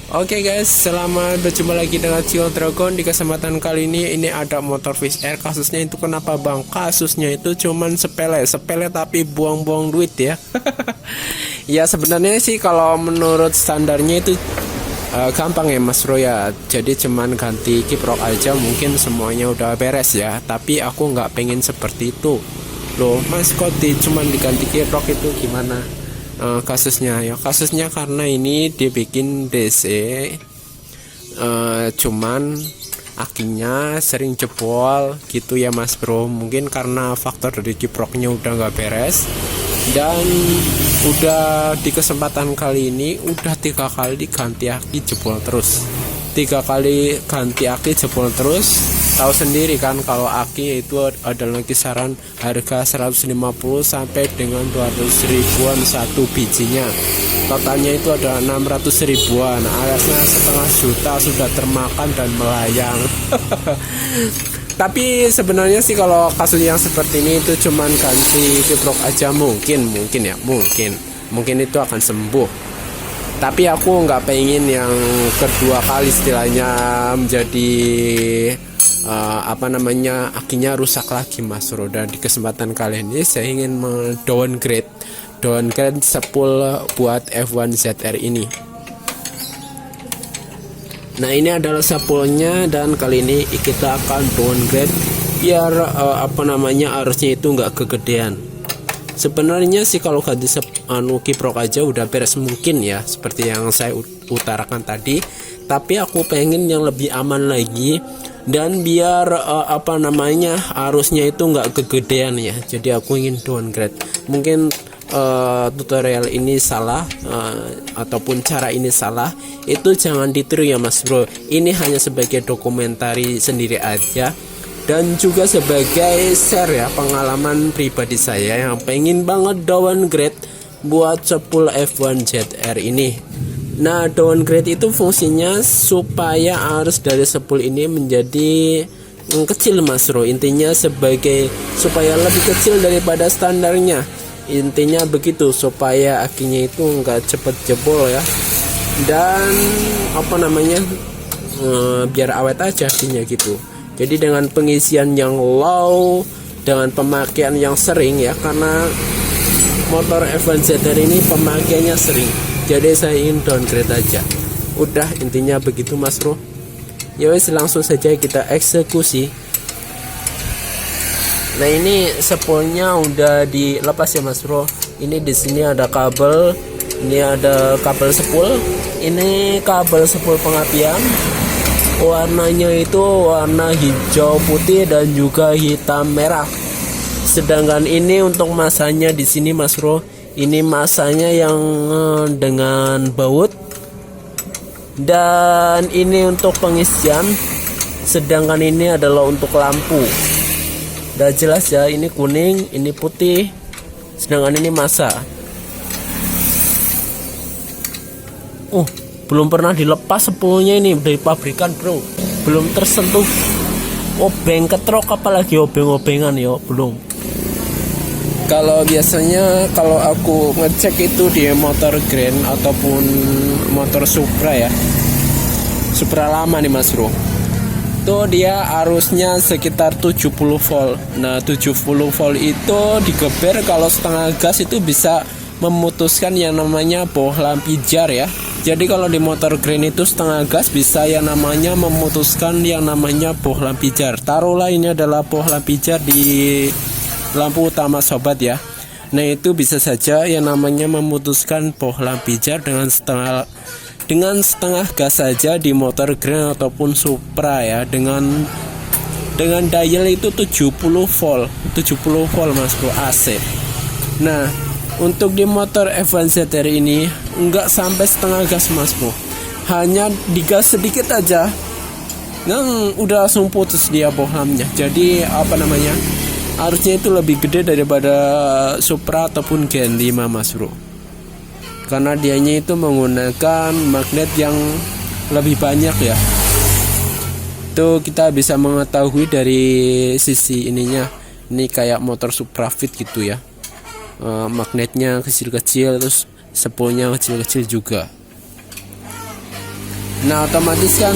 Oke guys, selamat berjumpa lagi dengan Cio Dragon. Di kesempatan kali ini ada motor Fish Air. Kasusnya itu kenapa bang? Kasusnya itu cuman sepele tapi buang-buang duit ya. Ya sebenarnya sih kalau menurut standarnya itu gampang ya Mas Bro ya. Jadi cuman ganti kiprok aja mungkin semuanya udah beres ya. Tapi aku nggak pengen seperti itu. Loh Mas, kok cuman diganti kiprok itu gimana? Kasusnya karena ini dibikin DC, cuman akinya sering jebol gitu ya Mas Bro. Mungkin karena faktor dari kiproknya udah nggak beres, dan udah di kesempatan kali ini udah 3 kali ganti aki jebol terus. 3 kali ganti aki jebol terus. Tahu sendiri kan kalau aki itu adalah kisaran harga 150 sampai dengan 200 ribuan satu bijinya. Totalnya itu ada 600 ribuan, aliasnya setengah juta sudah termakan dan melayang. Tapi sebenarnya sih kalau kasus yang seperti ini itu cuman ganti kiprok aja mungkin itu akan sembuh. Tapi aku nggak pengen yang kedua kali istilahnya menjadi akinya rusak lagi Mas Bro. Dan di kesempatan kali ini saya ingin downgrade sepul buat F1 ZR ini. Nah ini adalah sepulnya, dan kali ini kita akan downgrade biar arusnya itu nggak kegedean. Sebenarnya sih kalau ganti kiprok aja udah beres mungkin ya, seperti yang saya utarakan tadi. Tapi aku pengen yang lebih aman lagi, dan biar arusnya itu nggak kegedean ya. Jadi aku ingin downgrade. Mungkin tutorial ini salah, ataupun cara ini salah, itu jangan ditiru ya Mas Bro. Ini hanya sebagai dokumentari sendiri aja, dan juga sebagai share ya pengalaman pribadi saya yang pengen banget downgrade buat sepul F1 ZR ini. Nah downgrade itu fungsinya supaya arus dari sepul ini menjadi kecil Mas Bro. Intinya supaya lebih kecil daripada standarnya. Intinya begitu, supaya akinya itu enggak cepet jebol ya. Dan biar awet aja akinya gitu. Jadi dengan pengisian yang low, dengan pemakaian yang sering ya, karena motor F1 ZR ini pemakaiannya sering. Jadi saya ingin downgrade aja. Udah intinya begitu Mas Bro. Ya wes, langsung saja kita eksekusi. Nah ini sepulnya udah dilepas ya Mas Bro. Ini di sini ada kabel, ini ada kabel sepul, ini kabel sepul pengapian. Warnanya itu warna hijau putih dan juga hitam merah. Sedangkan ini untuk masanya di sini Mas Bro. Ini masanya yang dengan baut, dan ini untuk pengisian. Sedangkan ini adalah untuk lampu. Udah jelas ya, ini kuning, ini putih, sedangkan ini masa. Belum pernah dilepas sepulnya ini dari pabrikan Bro. Belum tersentuh obeng ketrok, apalagi obeng-obengan ya, belum. Kalau biasanya kalau aku ngecek itu di motor Grand ataupun motor Supra ya, Supra lama nih Mas Bro, itu dia arusnya sekitar 70 volt. Nah 70 volt itu digeber kalau setengah gas itu bisa memutuskan yang namanya bohlam pijar ya. Jadi kalau di motor Grand itu setengah gas bisa yang namanya memutuskan yang namanya bohlam pijar. Taruhlah ini adalah bohlam pijar di lampu utama sobat ya. Nah itu bisa saja yang namanya memutuskan bohlam pijar dengan setengah gas saja di motor Grand ataupun Supra ya, dengan dial itu 70 volt Mas Bro AC. Nah untuk di motor F1 ZR ini enggak sampai setengah gas Mas Bro, hanya digas sedikit aja udah langsung putus dia bohlamnya. Jadi arusnya itu lebih gede daripada Supra ataupun Gen 5 Mas Bro, karena dianya itu menggunakan magnet yang lebih banyak ya. Itu kita bisa mengetahui dari sisi ininya. Ini kayak motor Supra Fit gitu ya. Magnetnya kecil-kecil, terus sepulnya kecil-kecil juga. Nah otomatis kan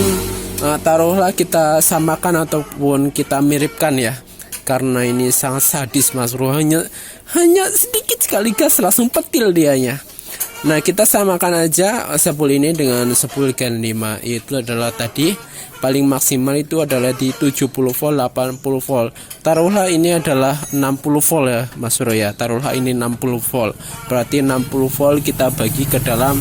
taruhlah kita samakan ataupun kita miripkan ya, karena ini sangat sadis Mas Bro, hanya sedikit sekali gas langsung petil dianya. Nah kita samakan aja spool ini dengan spool Gen 5, itu adalah tadi paling maksimal itu adalah di 70 volt 80 volt. Taruhlah ini adalah 60 volt ya Mas Bro ya, taruhlah ini 60 volt, berarti 60 volt kita bagi ke dalam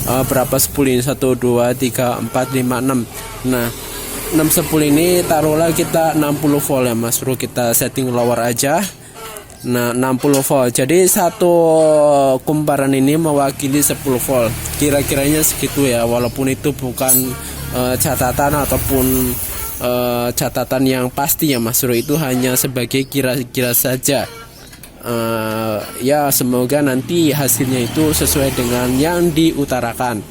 berapa spool ini, 1 2 3 4 5 6. Nah 6 spool ini taruhlah kita 60 volt ya Mas Bro, kita setting lower aja. Nah 60 volt, jadi satu kumparan ini mewakili 10 volt, kira-kiranya segitu ya, walaupun itu bukan catatan ataupun catatan yang pasti ya Mas Bro, itu hanya sebagai kira-kira saja. Ya semoga nanti hasilnya itu sesuai dengan yang diutarakan.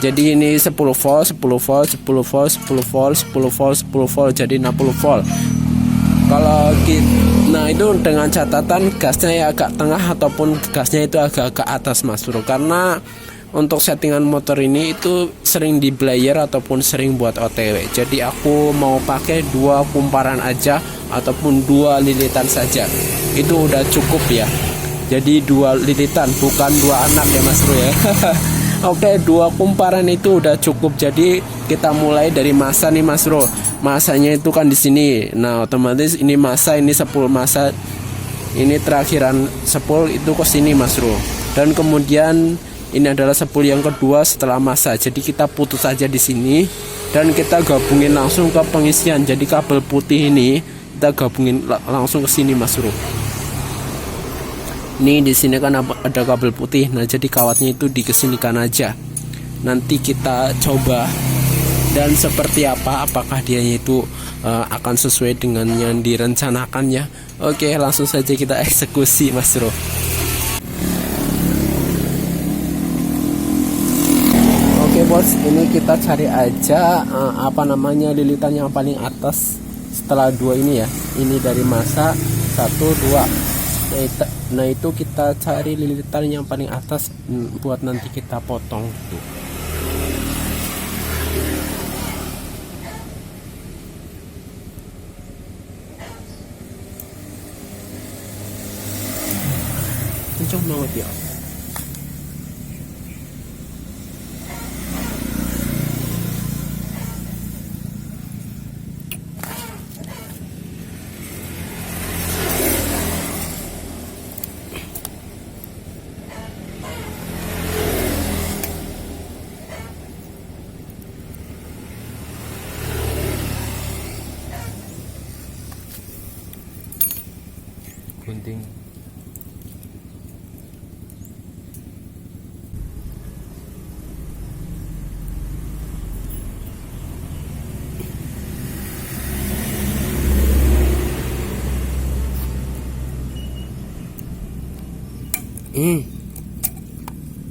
Jadi ini 10 volt 10 volt 10 volt 10 volt 10 volt 10 volt, jadi 60 volt. Kalau nah itu dengan catatan gasnya ya agak tengah ataupun gasnya itu agak ke atas Mas Bro, karena untuk settingan motor ini itu sering di blayer ataupun sering buat OTW. Jadi aku mau pakai 2 kumparan aja ataupun 2 lilitan saja, itu udah cukup ya. Jadi 2 lilitan bukan 2 anak ya Mas Bro ya. Oke, 2 kumparan itu udah cukup. Jadi kita mulai dari masa nih Mas Bro. Masanya itu kan di sini. Nah, otomatis ini masa, ini spool masa. Ini terakhiran spool itu ke sini Mas Bro. Dan kemudian ini adalah spool yang kedua setelah masa. Jadi kita putus saja di sini dan kita gabungin langsung ke pengisian. Jadi kabel putih ini kita gabungin langsung ke sini Mas Bro. Ini di sini kan ada kabel putih. Nah, jadi kawatnya itu dikesinikan aja. Nanti kita coba dan seperti apa, apakah dia itu akan sesuai dengan yang direncanakan ya. Oke, langsung saja kita eksekusi Mas Bro. Oke bos, ini kita cari aja apa namanya lilitan yang paling atas setelah 2 ini ya. Ini dari masa 1 2. Nah itu kita cari lilitan yang paling atas buat nanti kita potong gitu. Kencang banget ya. Gunting.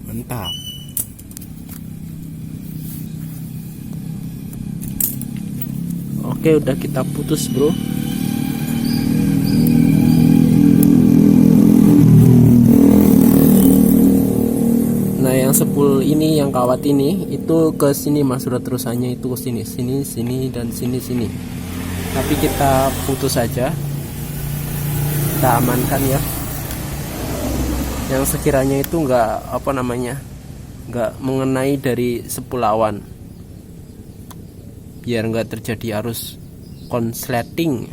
Mantap. Oke, udah kita putus bro. Nah yang spool ini, yang kawat ini itu ke sini Mas Bro, terusannya itu ke sini, sini dan sini. Tapi kita putus saja, kita amankan ya. Yang sekiranya itu enggak enggak mengenai dari spool lawan, biar enggak terjadi arus konsleting.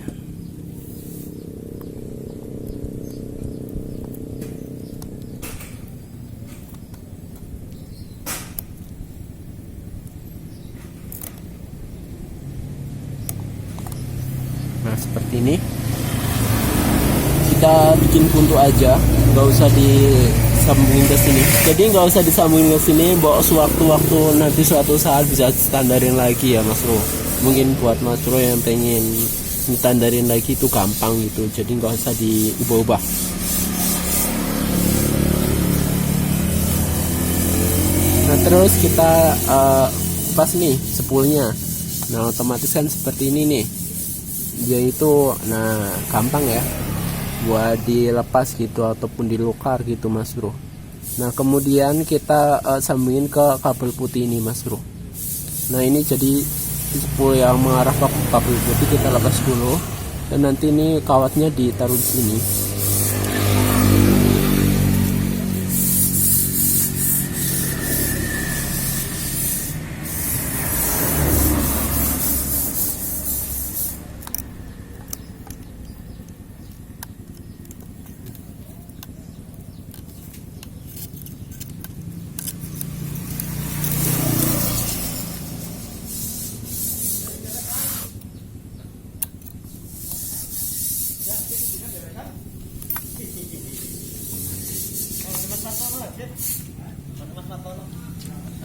Nah seperti ini, kita bikin buntu aja, nggak usah disambungin ke sini. Jadi nggak usah disambungin ke sini, bawa sewaktu-waktu nanti suatu saat bisa standarin lagi ya Mas Bro. Mungkin buat Mas Bro yang pengen standarin lagi itu gampang gitu, jadi nggak usah diubah-ubah. Nah terus kita pas nih spoolnya. Nah otomatis kan seperti ini nih, dia itu nah gampang ya buat dilepas gitu ataupun dilukar gitu Mas Bro. Nah kemudian kita sambungin ke kabel putih ini Mas Bro. Nah ini jadi spool yang mengarah ke kabel putih kita lepas dulu, dan nanti ini kawatnya ditaruh di sini.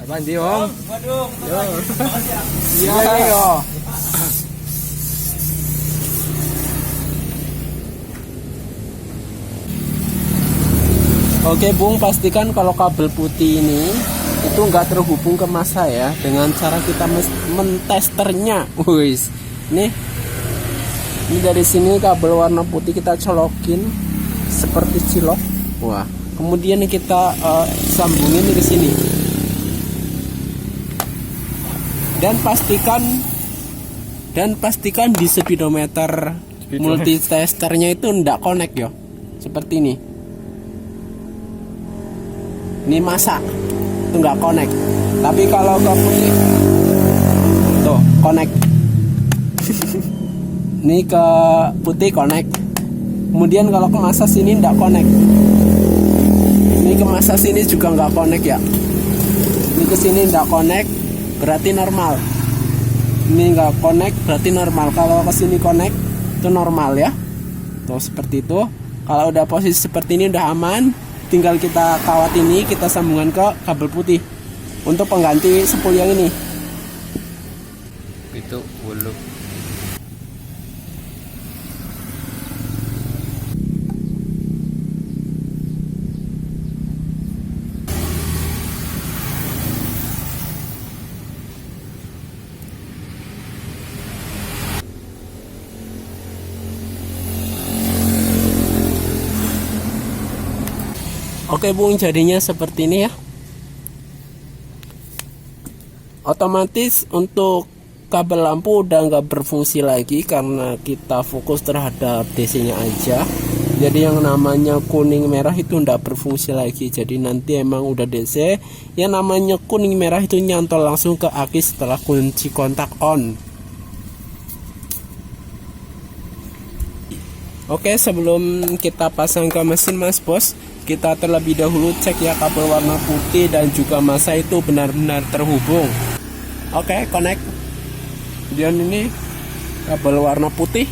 Apaan di Om? Waduh, Yo. iya yo. Oke Bung, pastikan kalau kabel putih ini itu nggak terhubung ke masa ya, dengan cara kita mentesternya. Wis, nih ini dari sini kabel warna putih kita colokin seperti cilok. Wah, kemudian kita sambungin ke sini. Dan pastikan di speedometer multitesternya itu ndak connect ya, seperti ini. Ini masa itu nggak connect, tapi kalau ke putih tuh connect. Ini ke putih connect. Kemudian kalau ke masa sini ndak connect. Ini ke masa sini juga nggak connect ya. Ini ke sini ndak connect, berarti normal. Ini nggak connect berarti normal. Kalau ke sini connect itu normal ya. Tuh seperti itu. Kalau udah posisi seperti ini udah aman, tinggal kita kawat ini kita sambungkan ke kabel putih untuk pengganti spool yang ini. Itu bulu. Oke Bung, jadinya seperti ini ya. Otomatis untuk kabel lampu udah nggak berfungsi lagi karena kita fokus terhadap DC nya aja. Jadi yang namanya kuning merah itu nggak berfungsi lagi. Jadi nanti emang udah DC, yang namanya kuning merah itu nyantol langsung ke aki setelah kunci kontak on. Oke, sebelum kita pasang ke mesin Mas Bos, kita terlebih dahulu cek ya kabel warna putih dan juga masa itu benar-benar terhubung. Oke, connect. Kemudian ini kabel warna putih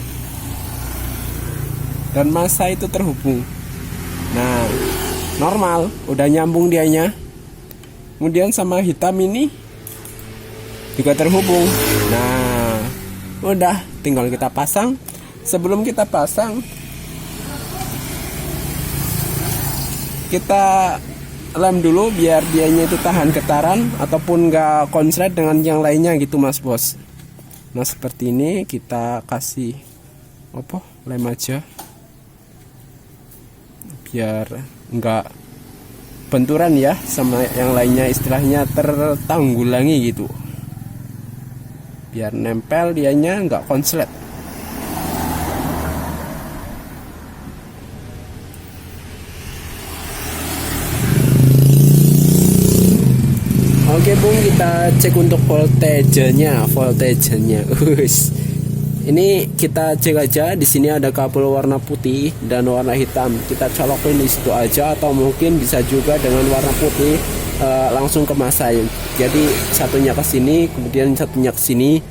dan masa itu terhubung. Nah, normal, udah nyambung dianya. Kemudian sama hitam ini juga terhubung. Nah, udah tinggal kita pasang. Sebelum kita pasang, kita lem dulu biar dianya itu tahan getaran ataupun nggak konslet dengan yang lainnya gitu Mas Bos. Nah seperti ini kita kasih lem aja biar nggak benturan ya sama yang lainnya, istilahnya tertanggulangi gitu, biar nempel dianya nggak konslet. Oke Bung, kita cek untuk voltasenya. Ini kita cek aja. Di sini ada kabel warna putih dan warna hitam. Kita colokin di situ aja, atau mungkin bisa juga dengan warna putih langsung ke masa. Jadi satunya ke sini, kemudian satunya ke sini,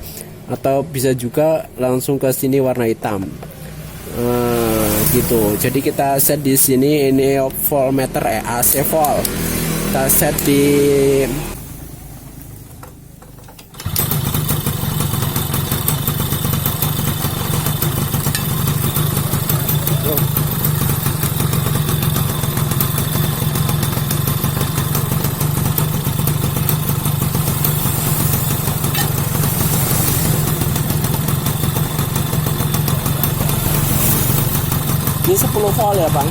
atau bisa juga langsung ke sini warna hitam. Gitu. Jadi kita set di sini ini voltmeter AC volt. Kita set di ini 10 volt ya Bang.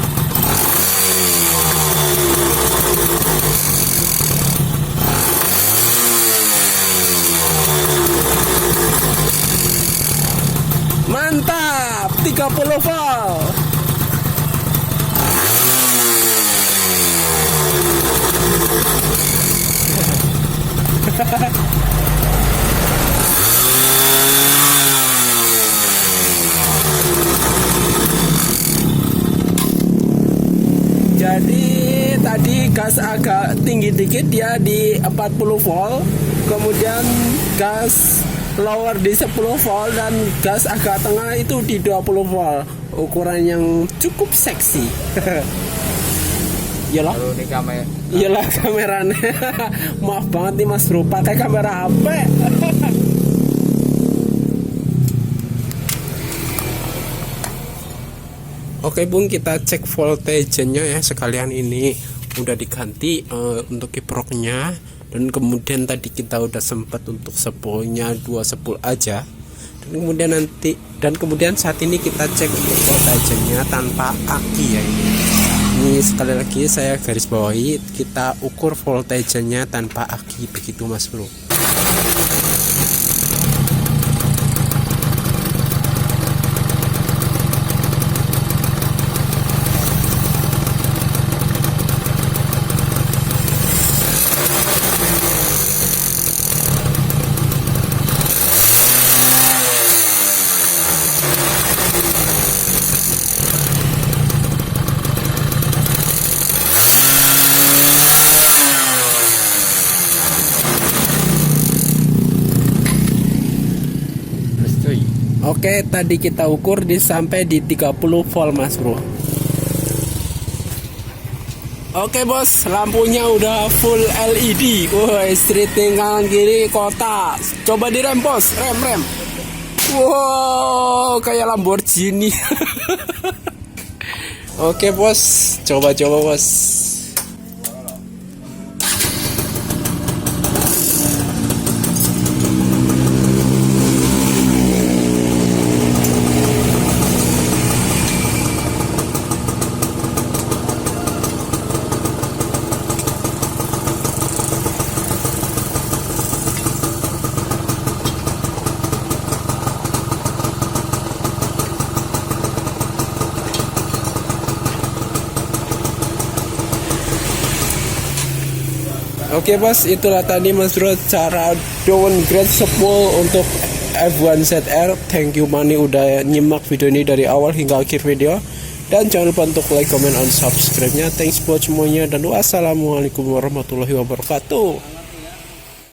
Mantap, 30 volt. Jadi tadi gas agak tinggi dikit, dia di 40 volt, kemudian gas lower di 10 volt, dan gas agak tengah itu di 20 volt. Ukuran yang cukup seksi. Iyalah. Lalu ini kamera. Iyalah kameranya. Maaf banget nih Mas Bro, pakai kamera HP. Oke Bung, kita cek voltage-nya ya. Sekalian ini udah diganti untuk kiproknya, dan kemudian tadi kita udah sempat untuk sepulnya 2 sepul aja. Dan kemudian saat ini kita cek untuk voltage-nya tanpa aki ya ini. Ini sekali lagi saya garis bawahi, kita ukur voltage-nya tanpa aki, begitu Mas Bro. Oke, tadi kita ukur sampai di 30 volt Mas Bro. Oke bos, lampunya udah full LED. Wah, streeting kanan kiri kota. Coba direm bos, rem. Wow, kayak Lamborghini. Oke bos, coba bos. Oke bos, itulah tadi Mas Bro cara downgrade spool untuk F1ZR. Thank you Mani udah nyimak video ini dari awal hingga akhir video. Dan jangan lupa untuk like, comment, and subscribe-nya. Thanks buat semuanya, dan wassalamualaikum warahmatullahi wabarakatuh.